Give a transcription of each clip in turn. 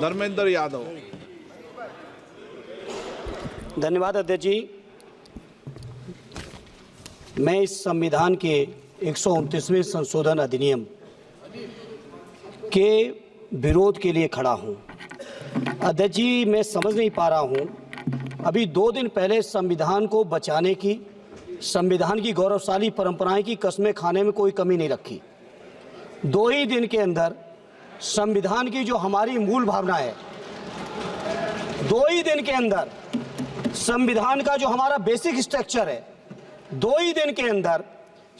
धर्मेंद्र यादव। धन्यवाद अध्यक्ष जी। मैं इस संविधान के 129वें संशोधन अधिनियम के विरोध के लिए खड़ा हूं। अध्यक्ष जी, मैं समझ नहीं पा रहा हूं, अभी 2 दिन पहले संविधान को बचाने की, संविधान की गौरवशाली परंपराएं की कस्में खाने में कोई कमी नहीं रखी। 2 ही दिन के अंदर संविधान की जो हमारी मूल भावना है, 2 ही दिन के अंदर संविधान का जो हमारा बेसिक स्ट्रक्चर है, 2 ही दिन के अंदर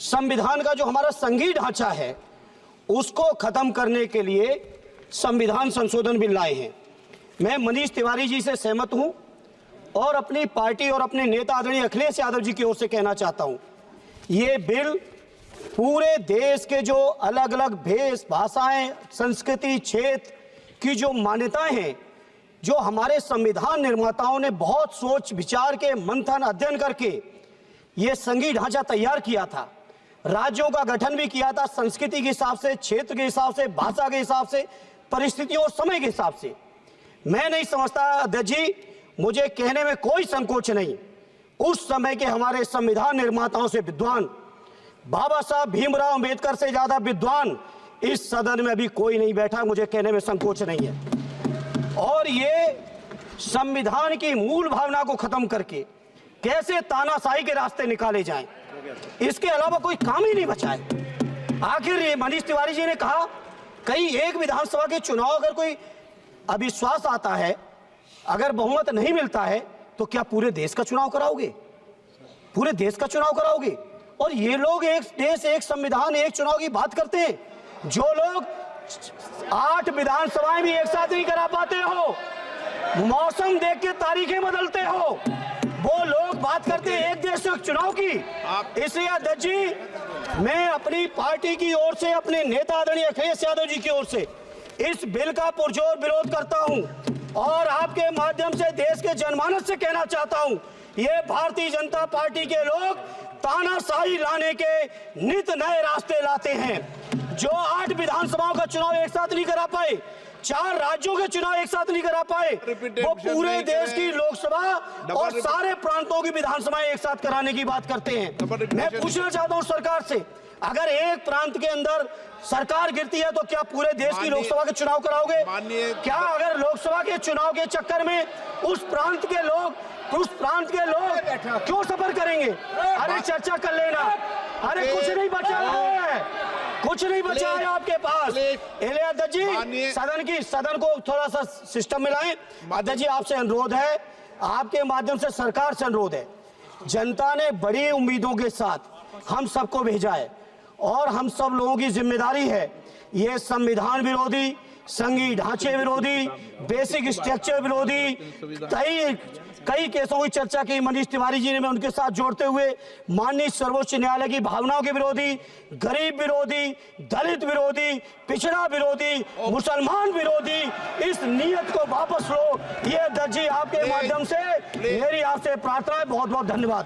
संविधान का जो हमारा संघीय ढांचा है, उसको खत्म करने के लिए संविधान संशोधन बिल लाए हैं। मैं मनीष तिवारी जी से सहमत हूं और अपनी पार्टी और अपने नेता आदरणीय अखिलेश यादव जी की ओर से कहना चाहता हूं, ये बिल पूरे देश के जो अलग अलग भेष भाषाएं, संस्कृति, क्षेत्र की जो मान्यताएं हैं, जो हमारे संविधान निर्माताओं ने बहुत सोच विचार के मंथन अध्ययन करके ये संघीय ढांचा तैयार किया था, राज्यों का गठन भी किया था, संस्कृति के हिसाब से, क्षेत्र के हिसाब से, भाषा के हिसाब से, परिस्थितियों और समय के हिसाब से। मैं नहीं समझता अध्यक्ष जी, मुझे कहने में कोई संकोच नहीं, उस समय के हमारे संविधान निर्माताओं से विद्वान, बाबा साहब भीमराव अंबेडकर से ज्यादा विद्वान इस सदन में अभी कोई नहीं बैठा, मुझे कहने में संकोच नहीं है। और ये संविधान की मूल भावना को खत्म करके कैसे तानाशाही के रास्ते निकाले जाएं, इसके अलावा कोई काम ही नहीं बचा है। आखिर ये मनीष तिवारी जी ने कहा, कहीं एक विधानसभा के चुनाव अगर कोई अविश्वास आता है, अगर बहुमत नहीं मिलता है, तो क्या पूरे देश का चुनाव कराओगे? पूरे देश का चुनाव कराओगे? और ये लोग एक देश, एक संविधान, एक चुनाव की बात करते हैं। जो लोग 8 विधानसभाएं भी एक साथ नहीं करा पाते हो, मौसम देख के तारीखें बदलते हो, वो लोग बात करते हैं एक देश एक चुनाव की। इसलिए अध्यक्ष जी, मैं अपनी पार्टी की ओर से, अपने नेता आदरणीय अखिलेश यादव जी की ओर से इस बिल का पुरजोर विरोध करता हूं और आपके माध्यम से देश के जनमानस से कहना चाहता हूं, ये भारतीय जनता पार्टी के लोग तानाशाही लाने के नित नए रास्ते लाते हैं। जो 8 विधानसभाओं का चुनाव एक साथ नहीं करा पाए, 4 राज्यों के चुनाव एक साथ नहीं करा पाए, वो पूरे देश की लोकसभा और सारे प्रांतों की विधानसभाएं एक साथ कराने की बात करते हैं। मैं पूछना चाहता हूं सरकार से, अगर एक प्रांत के अंदर सरकार गिरती है तो क्या पूरे देश की लोकसभा के चुनाव कराओगे? क्या अगर लोकसभा के चुनाव के चक्कर में उस प्रांत के लोग क्यों सफर करेंगे? अरे चर्चा कर लेना। अरे कुछ नहीं बचा है, कुछ नहीं बचा है आपके पास। अध्यक्ष जी, सदन को थोड़ा सा सिस्टम में लाएं। अध्यक्ष जी, आपसे अनुरोध है, आपके माध्यम से सरकार से अनुरोध है, जनता ने बड़ी उम्मीदों के साथ हम सबको भेजा है और हम सब लोगों की जिम्मेदारी है, ये संविधान विरोधी, संघीय ढांचे विरोधी, बेसिक स्ट्रक्चर विरोधी कई केसों की चर्चा की मनीष तिवारी जी ने, मैं उनके साथ जोड़ते हुए माननीय सर्वोच्च न्यायालय की भावनाओं के विरोधी, गरीब विरोधी, दलित विरोधी, पिछड़ा विरोधी, मुसलमान विरोधी, इस नीयत को वापस लो। ये अध्यक्ष जी, आपके माध्यम से मेरी आपसे प्रार्थना है। बहुत बहुत धन्यवाद।